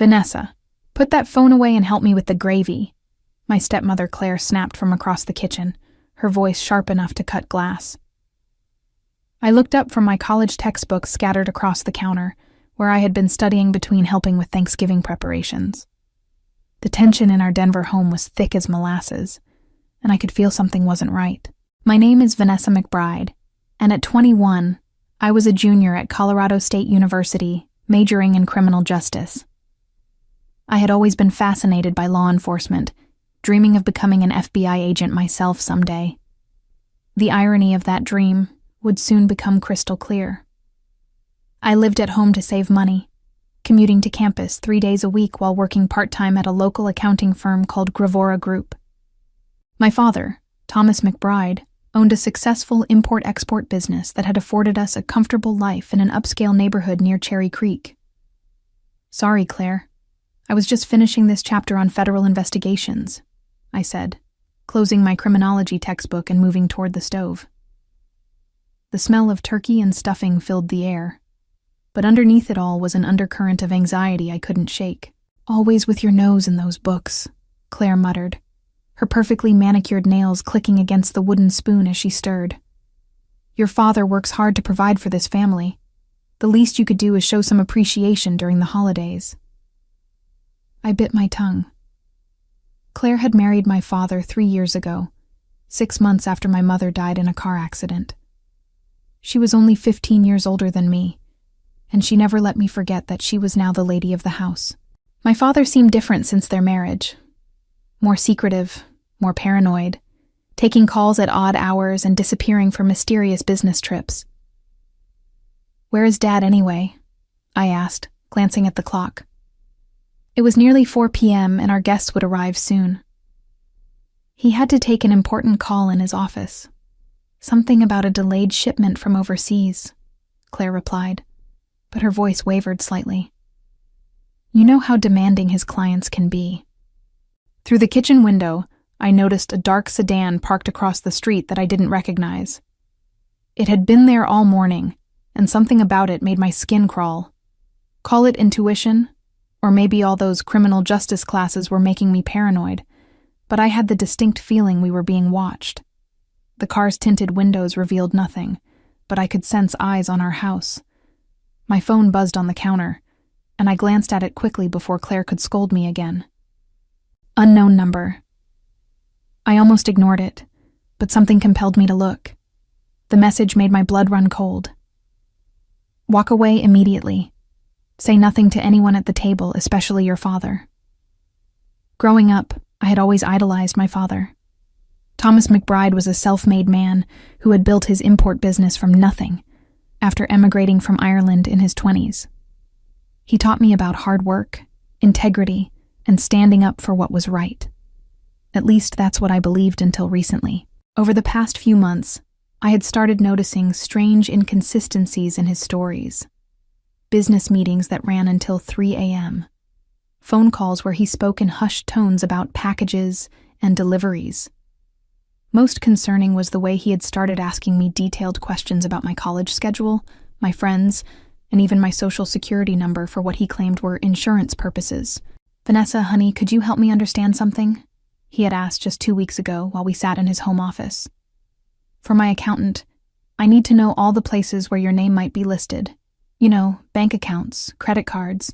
Vanessa, put that phone away and help me with the gravy. My stepmother Claire snapped from across the kitchen, her voice sharp enough to cut glass. I looked up from my college textbooks scattered across the counter, where I had been studying between helping with Thanksgiving preparations. The tension in our Denver home was thick as molasses, and I could feel something wasn't right. My name is Vanessa McBride, and at 21, I was a junior at Colorado State University, majoring in criminal justice. I had always been fascinated by law enforcement, dreaming of becoming an FBI agent myself someday. The irony of that dream would soon become crystal clear. I lived at home to save money, commuting to campus 3 days a week while working part-time at a local accounting firm called Gravora Group. My father, Thomas McBride, owned a successful import-export business that had afforded us a comfortable life in an upscale neighborhood near Cherry Creek. Sorry, Claire. I was just finishing this chapter on federal investigations, I said, closing my criminology textbook and moving toward the stove. The smell of turkey and stuffing filled the air, but underneath it all was an undercurrent of anxiety I couldn't shake. Always with your nose in those books, Claire muttered, her perfectly manicured nails clicking against the wooden spoon as she stirred. Your father works hard to provide for this family. The least you could do is show some appreciation during the holidays. I bit my tongue. Claire had married my father 3 years ago, 6 months after my mother died in a car accident. She was only 15 years older than me, and she never let me forget that she was now the lady of the house. My father seemed different since their marriage. More secretive, more paranoid, taking calls at odd hours and disappearing for mysterious business trips. Where is Dad anyway? I asked, glancing at the clock. It was nearly 4 p.m. and our guests would arrive soon. He had to take an important call in his office. Something about a delayed shipment from overseas, Claire replied, but her voice wavered slightly. You know how demanding his clients can be. Through the kitchen window, I noticed a dark sedan parked across the street that I didn't recognize. It had been there all morning, and something about it made my skin crawl. Call it intuition, or maybe all those criminal justice classes were making me paranoid, but I had the distinct feeling we were being watched. The car's tinted windows revealed nothing, but I could sense eyes on our house. My phone buzzed on the counter, and I glanced at it quickly before Claire could scold me again. Unknown number. I almost ignored it, but something compelled me to look. The message made my blood run cold. Walk away immediately. Say nothing to anyone at the table, especially your father. Growing up, I had always idolized my father. Thomas McBride was a self-made man who had built his import business from nothing, after emigrating from Ireland in his 20s. He taught me about hard work, integrity, and standing up for what was right. At least that's what I believed until recently. Over the past few months, I had started noticing strange inconsistencies in his stories. Business meetings that ran until 3 a.m. Phone calls where he spoke in hushed tones about packages and deliveries. Most concerning was the way he had started asking me detailed questions about my college schedule, my friends, and even my social security number for what he claimed were insurance purposes. Vanessa, honey, could you help me understand something? He had asked just 2 weeks ago while we sat in his home office. For my accountant, I need to know all the places where your name might be listed. You know, bank accounts, credit cards,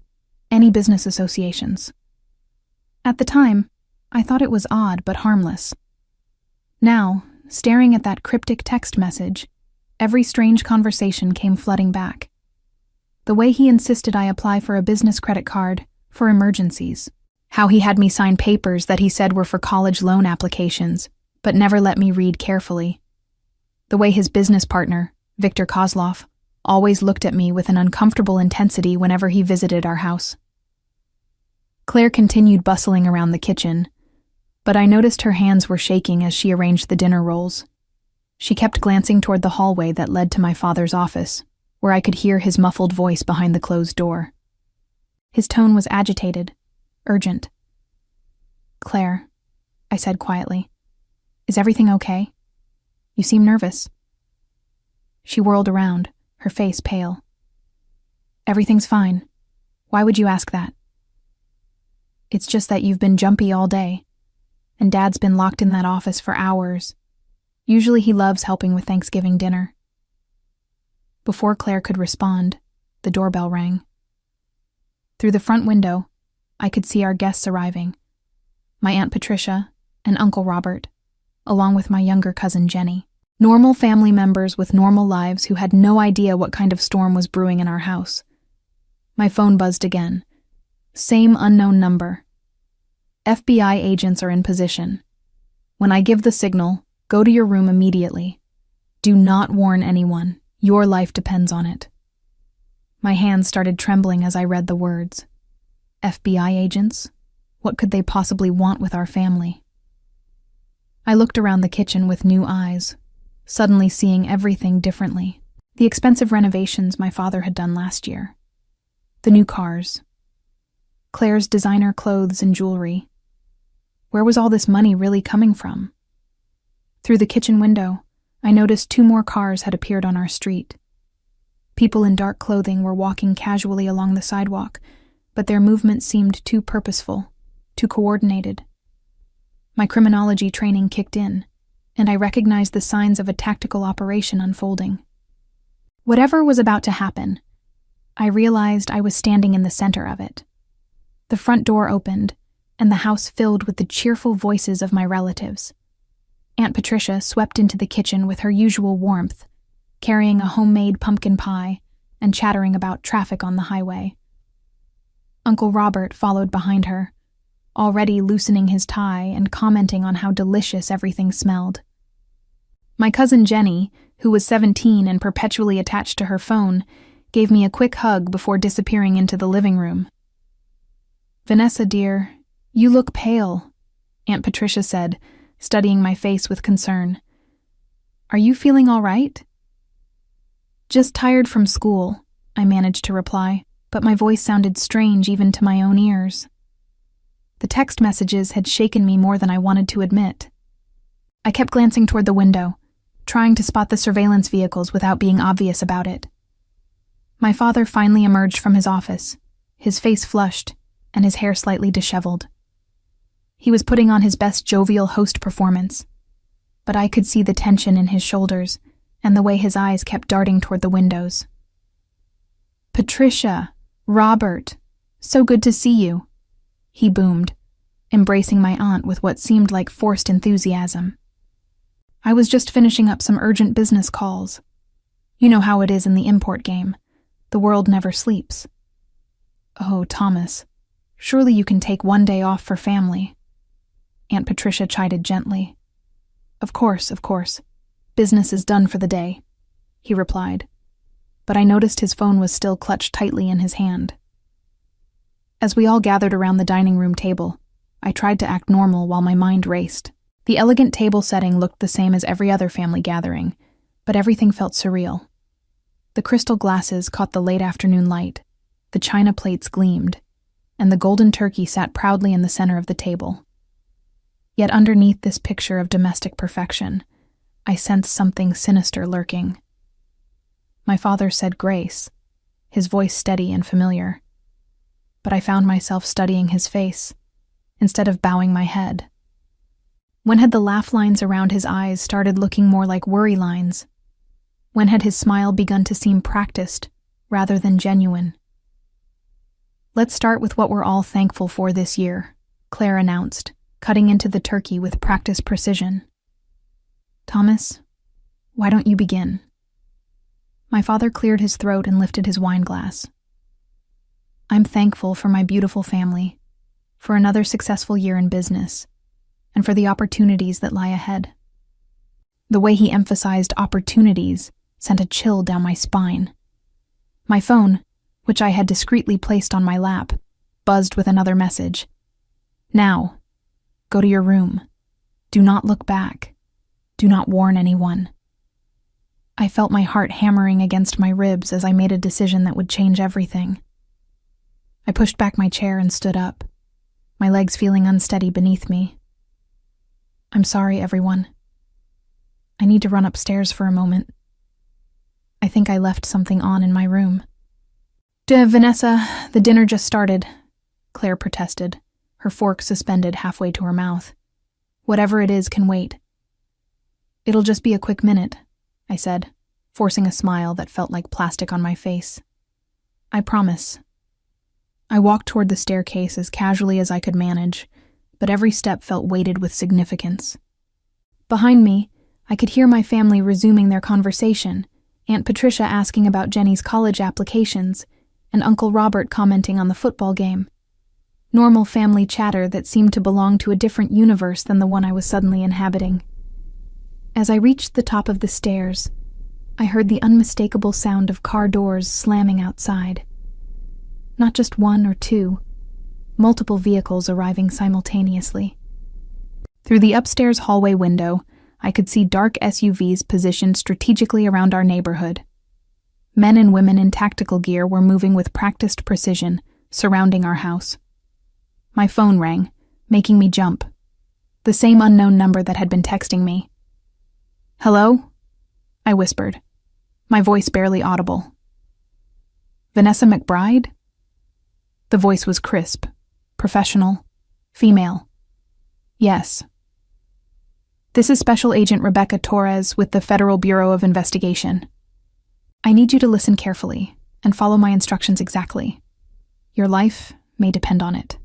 any business associations. At the time, I thought it was odd but harmless. Now, staring at that cryptic text message, every strange conversation came flooding back. The way he insisted I apply for a business credit card for emergencies. How he had me sign papers that he said were for college loan applications, but never let me read carefully. The way his business partner, Victor Kozlov, always looked at me with an uncomfortable intensity whenever he visited our house. Claire continued bustling around the kitchen, but I noticed her hands were shaking as she arranged the dinner rolls. She kept glancing toward the hallway that led to my father's office, where I could hear his muffled voice behind the closed door. His tone was agitated, urgent. Claire, I said quietly, is everything okay? You seem nervous. She whirled around, her face pale. Everything's fine. Why would you ask that? It's just that you've been jumpy all day, and Dad's been locked in that office for hours. Usually he loves helping with Thanksgiving dinner." Before Claire could respond, the doorbell rang. Through the front window, I could see our guests arriving. My Aunt Patricia and Uncle Robert, along with my younger cousin Jenny. Normal family members with normal lives who had no idea what kind of storm was brewing in our house. My phone buzzed again. Same unknown number. "FBI agents are in position. When I give the signal, go to your room immediately. Do not warn anyone. Your life depends on it." My hands started trembling as I read the words. FBI agents? What could they possibly want with our family? I looked around the kitchen with new eyes, suddenly seeing everything differently. The expensive renovations my father had done last year. The new cars. Claire's designer clothes and jewelry. Where was all this money really coming from? Through the kitchen window, I noticed 2 more cars had appeared on our street. People in dark clothing were walking casually along the sidewalk, but their movements seemed too purposeful, too coordinated. My criminology training kicked in, and I recognized the signs of a tactical operation unfolding. Whatever was about to happen, I realized I was standing in the center of it. The front door opened, and the house filled with the cheerful voices of my relatives. Aunt Patricia swept into the kitchen with her usual warmth, carrying a homemade pumpkin pie and chattering about traffic on the highway. Uncle Robert followed behind her, already loosening his tie and commenting on how delicious everything smelled. My cousin Jenny, who was 17 and perpetually attached to her phone, gave me a quick hug before disappearing into the living room. "Vanessa, dear, you look pale," Aunt Patricia said, studying my face with concern. "Are you feeling all right?" "Just tired from school," I managed to reply, but my voice sounded strange even to my own ears. The text messages had shaken me more than I wanted to admit. I kept glancing toward the window, trying to spot the surveillance vehicles without being obvious about it. My father finally emerged from his office, his face flushed and his hair slightly disheveled. He was putting on his best jovial host performance, but I could see the tension in his shoulders and the way his eyes kept darting toward the windows. "Patricia, Robert, so good to see you," he boomed, embracing my aunt with what seemed like forced enthusiasm. "I was just finishing up some urgent business calls. You know how it is in the import game. The world never sleeps." "Oh, Thomas, surely you can take 1 day off for family," Aunt Patricia chided gently. Of course. Business is done for the day," he replied, but I noticed his phone was still clutched tightly in his hand. As we all gathered around the dining room table, I tried to act normal while my mind raced. The elegant table setting looked the same as every other family gathering, but everything felt surreal. The crystal glasses caught the late afternoon light, the china plates gleamed, and the golden turkey sat proudly in the center of the table. Yet underneath this picture of domestic perfection, I sensed something sinister lurking. My father said grace, his voice steady and familiar, but I found myself studying his face, instead of bowing my head. When had the laugh lines around his eyes started looking more like worry lines? When had his smile begun to seem practiced, rather than genuine? "Let's start with what we're all thankful for this year," Claire announced, cutting into the turkey with practiced precision. "Thomas, why don't you begin?" My father cleared his throat and lifted his wine glass. "I'm thankful for my beautiful family, for another successful year in business, and for the opportunities that lie ahead." The way he emphasized opportunities sent a chill down my spine. My phone, which I had discreetly placed on my lap, buzzed with another message. "Now, go to your room. Do not look back. Do not warn anyone." I felt my heart hammering against my ribs as I made a decision that would change everything. I pushed back my chair and stood up, my legs feeling unsteady beneath me. "I'm sorry, everyone. I need to run upstairs for a moment. I think I left something on in my room." Vanessa, the dinner just started," Claire protested, her fork suspended halfway to her mouth. Whatever it is can wait. It'll just be a quick minute, I said, forcing a smile that felt like plastic on my face. I promise. I walked toward the staircase as casually as I could manage, but every step felt weighted with significance. Behind me, I could hear my family resuming their conversation, Aunt Patricia asking about Jenny's college applications, and Uncle Robert commenting on the football game. Normal family chatter that seemed to belong to a different universe than the one I was suddenly inhabiting. As I reached the top of the stairs, I heard the unmistakable sound of car doors slamming outside. Not just one or two, multiple vehicles arriving simultaneously. Through the upstairs hallway window, I could see dark SUVs positioned strategically around our neighborhood. Men and women in tactical gear were moving with practiced precision, surrounding our house. My phone rang, making me jump. The same unknown number that had been texting me. "Hello?" I whispered, my voice barely audible. "Vanessa McBride?" The voice was crisp, professional, female. "Yes." "This is Special Agent Rebecca Torres with the Federal Bureau of Investigation. I need you to listen carefully and follow my instructions exactly. Your life may depend on it."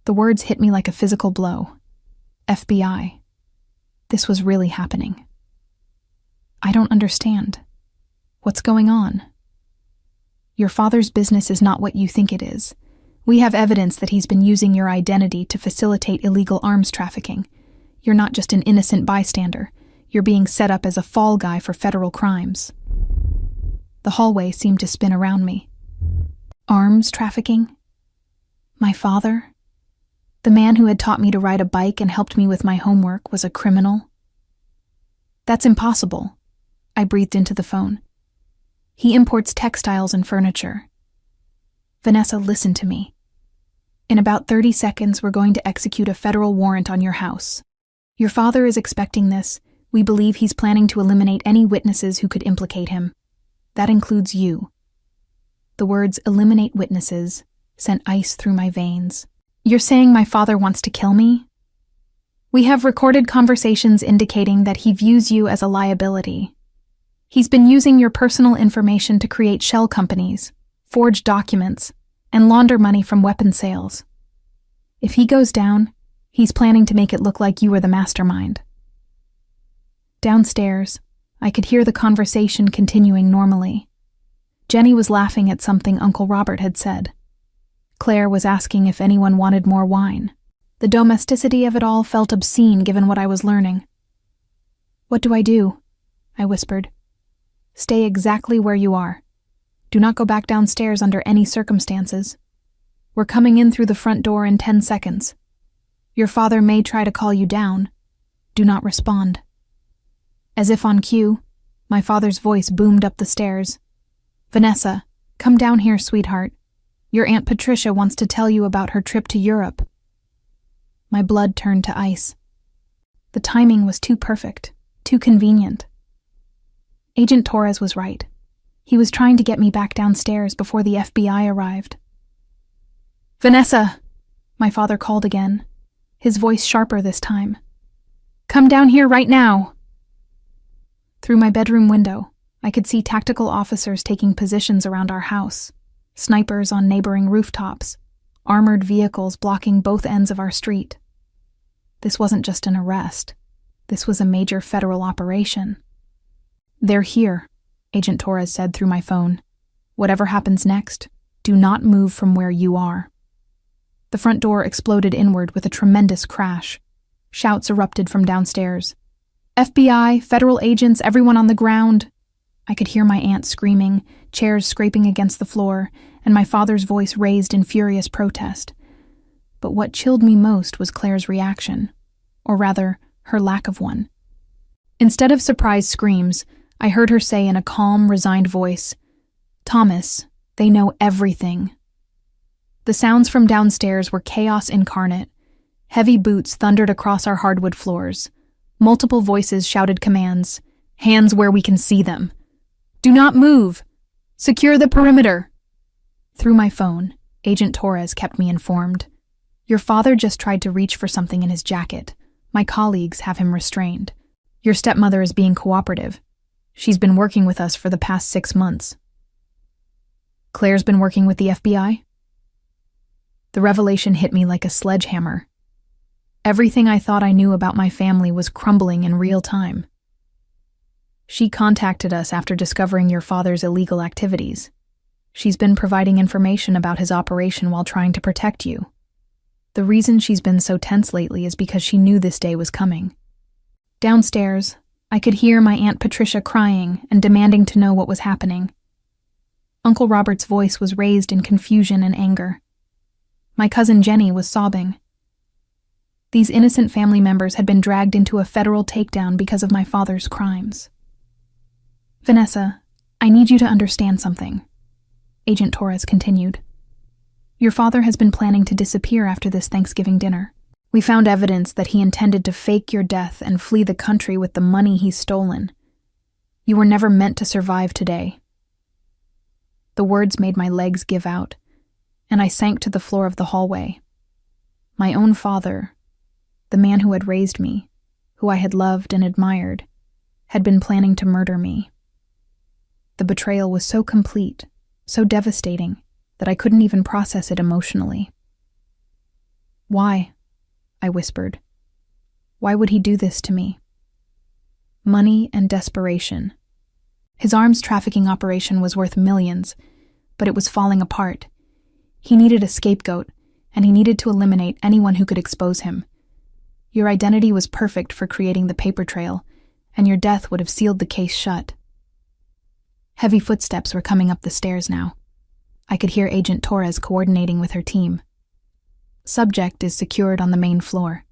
The words hit me like a physical blow. FBI. This was really happening. "I don't understand. What's going on?" "Your father's business is not what you think it is. We have evidence that he's been using your identity to facilitate illegal arms trafficking. You're not just an innocent bystander. You're being set up as a fall guy for federal crimes." The hallway seemed to spin around me. Arms trafficking? My father? The man who had taught me to ride a bike and helped me with my homework was a criminal? "That's impossible," I breathed into the phone. "He imports textiles and furniture." "Vanessa, listen to me. In about 30 seconds, we're going to execute a federal warrant on your house. Your father is expecting this. We believe he's planning to eliminate any witnesses who could implicate him. That includes you." The words "eliminate witnesses" sent ice through my veins. "You're saying my father wants to kill me?" "We have recorded conversations indicating that he views you as a liability. He's been using your personal information to create shell companies, forge documents, and launder money from weapon sales. If he goes down, he's planning to make it look like you were the mastermind." Downstairs, I could hear the conversation continuing normally. Jenny was laughing at something Uncle Robert had said. Claire was asking if anyone wanted more wine. The domesticity of it all felt obscene given what I was learning. "What do I do?" I whispered. "Stay exactly where you are. Do not go back downstairs under any circumstances. We're coming in through the front door in 10 seconds. Your father may try to call you down. Do not respond." As if on cue, my father's voice boomed up the stairs. "Vanessa, come down here, sweetheart. Your Aunt Patricia wants to tell you about her trip to Europe." My blood turned to ice. The timing was too perfect, too convenient. Agent Torres was right. He was trying to get me back downstairs before the FBI arrived. "Vanessa," my father called again, his voice sharper this time. "Come down here right now." Through my bedroom window, I could see tactical officers taking positions around our house, snipers on neighboring rooftops, armored vehicles blocking both ends of our street. This wasn't just an arrest. This was a major federal operation. "They're here," Agent Torres said through my phone. "Whatever happens next, do not move from where you are." The front door exploded inward with a tremendous crash. Shouts erupted from downstairs. "FBI, federal agents, everyone on the ground." I could hear my aunt screaming, chairs scraping against the floor, and my father's voice raised in furious protest. But what chilled me most was Claire's reaction, or rather, her lack of one. Instead of surprised screams, I heard her say in a calm, resigned voice, "Thomas, they know everything." The sounds from downstairs were chaos incarnate. Heavy boots thundered across our hardwood floors. Multiple voices shouted commands, "Hands where we can see them. Do not move. Secure the perimeter." Through my phone, Agent Torres kept me informed. Your father just tried to reach for something in his jacket. My colleagues have him restrained. Your stepmother is being cooperative. She's been working with us for the past 6 months. Claire's been working with the FBI? The revelation hit me like a sledgehammer. Everything I thought I knew about my family was crumbling in real time. She contacted us after discovering your father's illegal activities. She's been providing information about his operation while trying to protect you. The reason she's been so tense lately is because she knew this day was coming. Downstairs, I could hear my Aunt Patricia crying and demanding to know what was happening. Uncle Robert's voice was raised in confusion and anger. My cousin Jenny was sobbing. These innocent family members had been dragged into a federal takedown because of my father's crimes. Vanessa, I need you to understand something, Agent Torres continued. Your father has been planning to disappear after this Thanksgiving dinner. We found evidence that he intended to fake your death and flee the country with the money he's stolen. You were never meant to survive today. The words made my legs give out, and I sank to the floor of the hallway. My own father, the man who had raised me, who I had loved and admired, had been planning to murder me. The betrayal was so complete, so devastating, that I couldn't even process it emotionally. Why? I whispered. Why would he do this to me? Money and desperation. His arms trafficking operation was worth millions, but it was falling apart. He needed a scapegoat, and he needed to eliminate anyone who could expose him. Your identity was perfect for creating the paper trail, and your death would have sealed the case shut. Heavy footsteps were coming up the stairs now. I could hear Agent Torres coordinating with her team. Subject is secured on the main floor.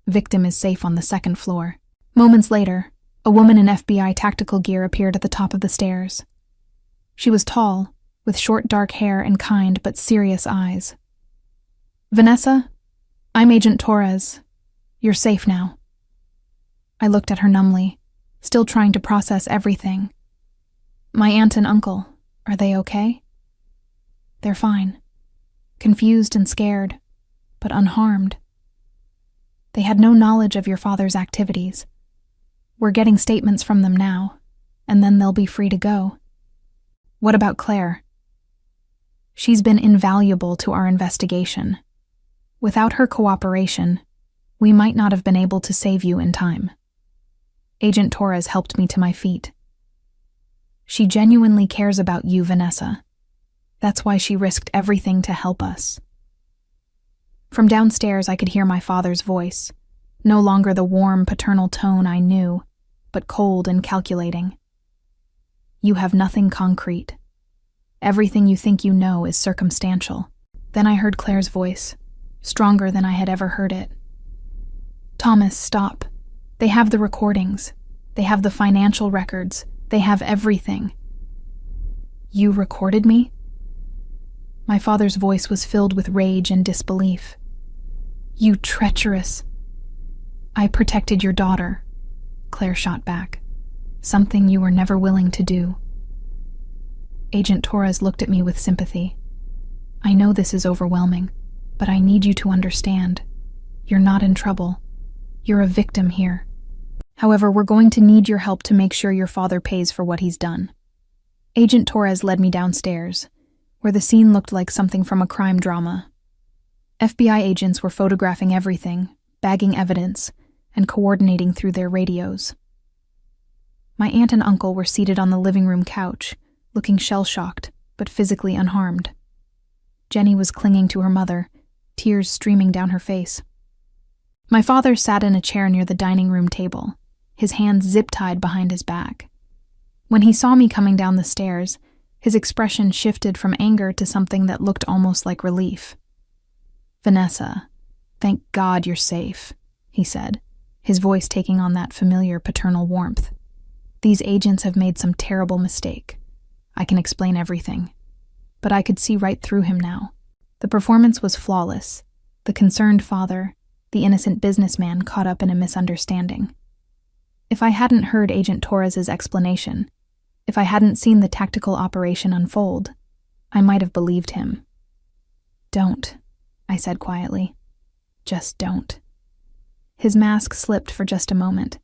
Victim is safe on the second floor. Moments later, a woman in FBI tactical gear appeared at the top of the stairs. She was tall, with short dark hair and kind but serious eyes. Vanessa, I'm Agent Torres. You're safe now. I looked at her numbly, still trying to process everything. My aunt and uncle, are they okay? They're fine. Confused and scared, but unharmed. They had no knowledge of your father's activities. We're getting statements from them now, and then they'll be free to go. What about Claire? She's been invaluable to our investigation. Without her cooperation, we might not have been able to save you in time. Agent Torres helped me to my feet. She genuinely cares about you, Vanessa. That's why she risked everything to help us. From downstairs, I could hear my father's voice, no longer the warm paternal tone I knew, but cold and calculating. You have nothing concrete. Everything you think you know is circumstantial. Then I heard Claire's voice, stronger than I had ever heard it. Thomas, stop. They have the recordings. They have the financial records. They have everything. You recorded me? My father's voice was filled with rage and disbelief. You treacherous. I protected your daughter, Claire shot back. Something you were never willing to do. Agent Torres looked at me with sympathy. I know this is overwhelming, but I need you to understand. You're not in trouble. You're a victim here. However, we're going to need your help to make sure your father pays for what he's done. Agent Torres led me downstairs, where the scene looked like something from a crime drama. FBI agents were photographing everything, bagging evidence, and coordinating through their radios. My aunt and uncle were seated on the living room couch, looking shell-shocked, but physically unharmed. Jenny was clinging to her mother, tears streaming down her face. My father sat in a chair near the dining room table, his hands zip-tied behind his back. When he saw me coming down the stairs, his expression shifted from anger to something that looked almost like relief. Vanessa, thank God you're safe, he said, his voice taking on that familiar paternal warmth. These agents have made some terrible mistake. I can explain everything. But I could see right through him now. The performance was flawless. The concerned father, the innocent businessman caught up in a misunderstanding. If I hadn't heard Agent Torres's explanation, if I hadn't seen the tactical operation unfold, I might have believed him. Don't, I said quietly. Just don't. His mask slipped for just a moment,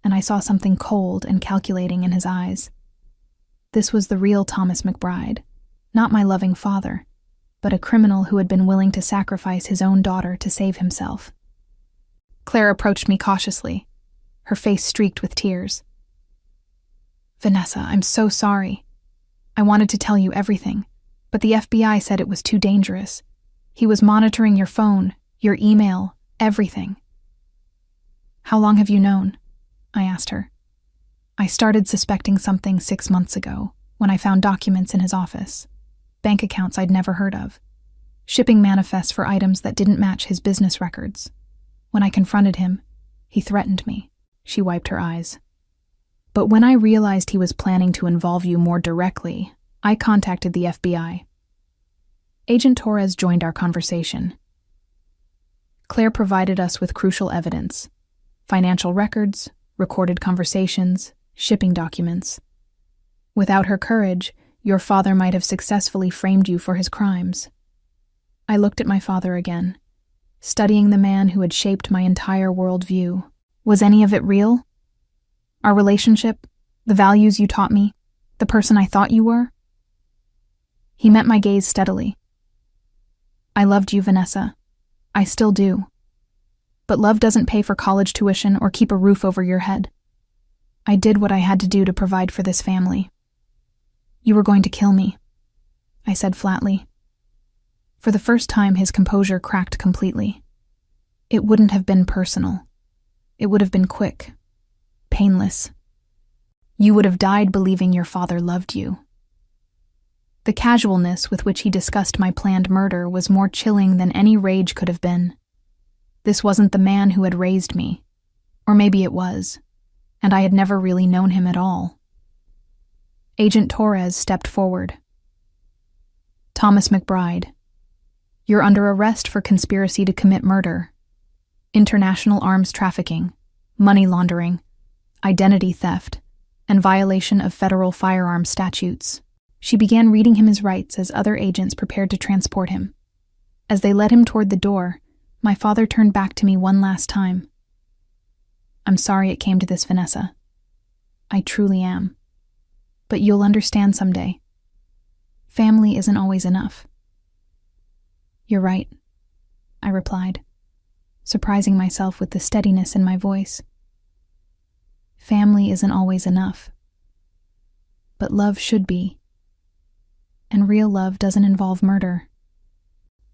and I saw something cold and calculating in his eyes. This was the real Thomas McBride, not my loving father, but a criminal who had been willing to sacrifice his own daughter to save himself. Claire approached me cautiously, her face streaked with tears. "Vanessa, I'm so sorry. I wanted to tell you everything, but the FBI said it was too dangerous. He was monitoring your phone, your email, everything." "How long have you known?" I asked her. "I started suspecting something 6 months ago, when I found documents in his office. Bank accounts I'd never heard of. Shipping manifests for items that didn't match his business records. When I confronted him, he threatened me." She wiped her eyes. "But when I realized he was planning to involve you more directly, I contacted the FBI." Agent Torres joined our conversation. Claire provided us with crucial evidence: financial records, recorded conversations, shipping documents. "Without her courage, your father might have successfully framed you for his crimes." I looked at my father again, studying the man who had shaped my entire worldview. Was any of it real? Our relationship, the values you taught me, the person I thought you were? He met my gaze steadily. "I loved you, Vanessa. I still do. But love doesn't pay for college tuition or keep a roof over your head. I did what I had to do to provide for this family." "You were going to kill me," I said flatly. For the first time, his composure cracked completely. "It wouldn't have been personal. It would have been quick, painless. You would have died believing your father loved you." The casualness with which he discussed my planned murder was more chilling than any rage could have been. This wasn't the man who had raised me. Or maybe it was, and I had never really known him at all. Agent Torres stepped forward. "Thomas McBride, you're under arrest for conspiracy to commit murder, international arms trafficking, money laundering, identity theft, and violation of federal firearms statutes." She began reading him his rights as other agents prepared to transport him. As they led him toward the door, my father turned back to me one last time. "I'm sorry it came to this, Vanessa. I truly am. But you'll understand someday. Family isn't always enough." "You're right," I replied, surprising myself with the steadiness in my voice. "Family isn't always enough. But love should be. And real love doesn't involve murder."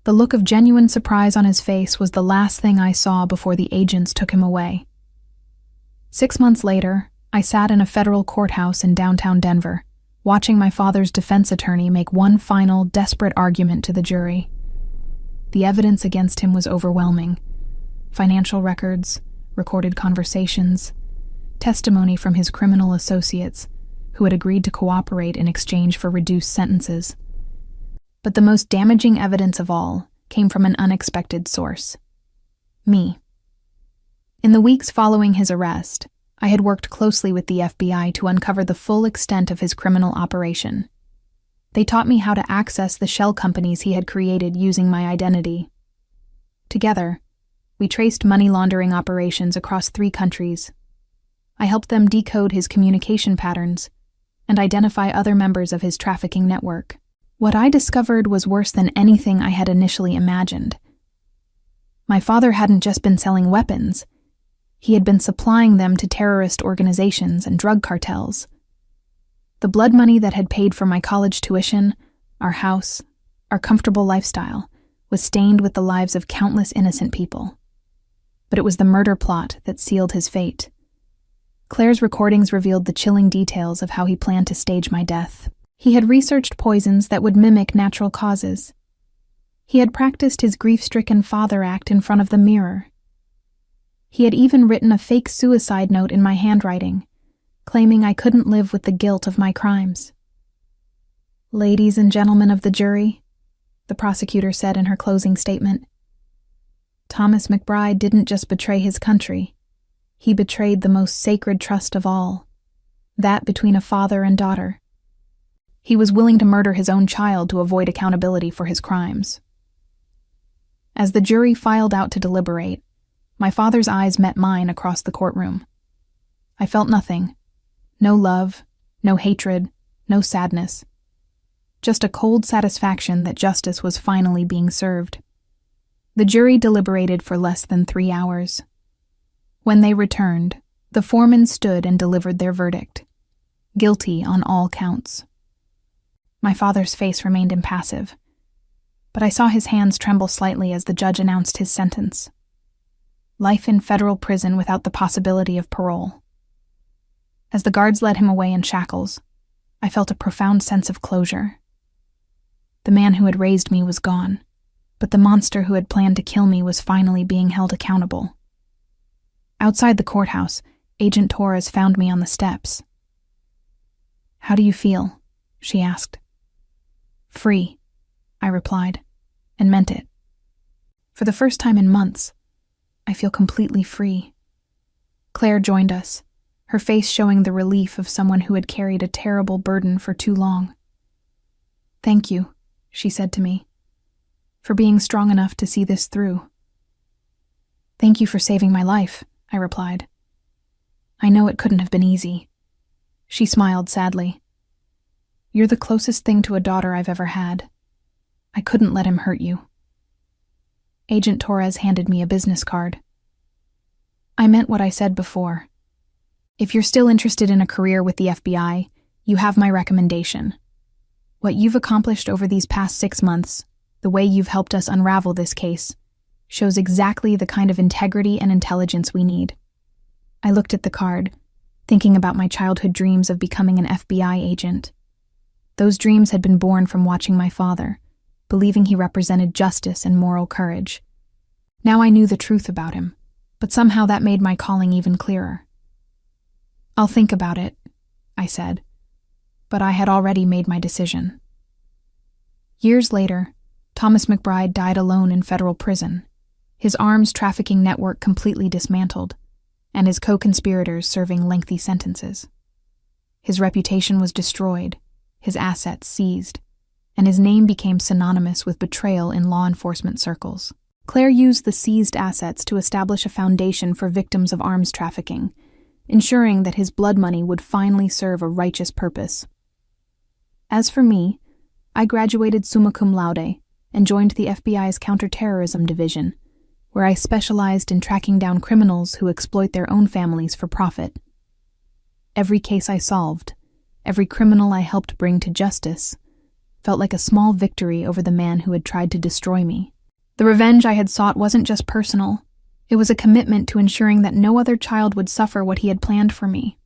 The look of genuine surprise on his face was the last thing I saw before the agents took him away. 6 months later, I sat in a federal courthouse in downtown Denver, watching my father's defense attorney make one final, desperate argument to the jury. The evidence against him was overwhelming. Financial records, recorded conversations, testimony from his criminal associates, who had agreed to cooperate in exchange for reduced sentences. But the most damaging evidence of all came from an unexpected source: me. In the weeks following his arrest, I had worked closely with the FBI to uncover the full extent of his criminal operation. They taught me how to access the shell companies he had created using my identity. Together, we traced money laundering operations across 3 countries. I helped them decode his communication patterns and identify other members of his trafficking network. What I discovered was worse than anything I had initially imagined. My father hadn't just been selling weapons. He had been supplying them to terrorist organizations and drug cartels. The blood money that had paid for my college tuition, our house, our comfortable lifestyle, was stained with the lives of countless innocent people. But it was the murder plot that sealed his fate. Claire's recordings revealed the chilling details of how he planned to stage my death. He had researched poisons that would mimic natural causes. He had practiced his grief-stricken father act in front of the mirror. He had even written a fake suicide note in my handwriting, claiming I couldn't live with the guilt of my crimes. "Ladies and gentlemen of the jury," the prosecutor said in her closing statement, "Thomas McBride didn't just betray his country. He betrayed the most sacred trust of all, that between a father and daughter. He was willing to murder his own child to avoid accountability for his crimes." As the jury filed out to deliberate, my father's eyes met mine across the courtroom. I felt nothing. No love, no hatred, no sadness. Just a cold satisfaction that justice was finally being served. The jury deliberated for less than 3 hours. When they returned, the foreman stood and delivered their verdict. Guilty on all counts. My father's face remained impassive, but I saw his hands tremble slightly as the judge announced his sentence. Life in federal prison without the possibility of parole. As the guards led him away in shackles, I felt a profound sense of closure. The man who had raised me was gone, but the monster who had planned to kill me was finally being held accountable. Outside the courthouse, Agent Torres found me on the steps. "How do you feel?" she asked. "Free," I replied, and meant it. For the first time in months, I feel completely free. Claire joined us, her face showing the relief of someone who had carried a terrible burden for too long. "Thank you," she said to me, "for being strong enough to see this through." "Thank you for saving my life," I replied. "I know it couldn't have been easy." She smiled sadly. "You're the closest thing to a daughter I've ever had. I couldn't let him hurt you." Agent Torres handed me a business card. "I meant what I said before. If you're still interested in a career with the FBI, you have my recommendation. What you've accomplished over these past 6 months, the way you've helped us unravel this case, shows exactly the kind of integrity and intelligence we need." I looked at the card, thinking about my childhood dreams of becoming an FBI agent. Those dreams had been born from watching my father, believing he represented justice and moral courage. Now I knew the truth about him, but somehow that made my calling even clearer. "I'll think about it," I said, but I had already made my decision. Years later, Thomas McBride died alone in federal prison, his arms trafficking network completely dismantled, and his co-conspirators serving lengthy sentences. His reputation was destroyed, his assets seized, and his name became synonymous with betrayal in law enforcement circles. Claire used the seized assets to establish a foundation for victims of arms trafficking, ensuring that his blood money would finally serve a righteous purpose. As for me, I graduated summa cum laude and joined the FBI's counterterrorism division, where I specialized in tracking down criminals who exploit their own families for profit. Every case I solved, every criminal I helped bring to justice, felt like a small victory over the man who had tried to destroy me. The revenge I had sought wasn't just personal. It was a commitment to ensuring that no other child would suffer what he had planned for me.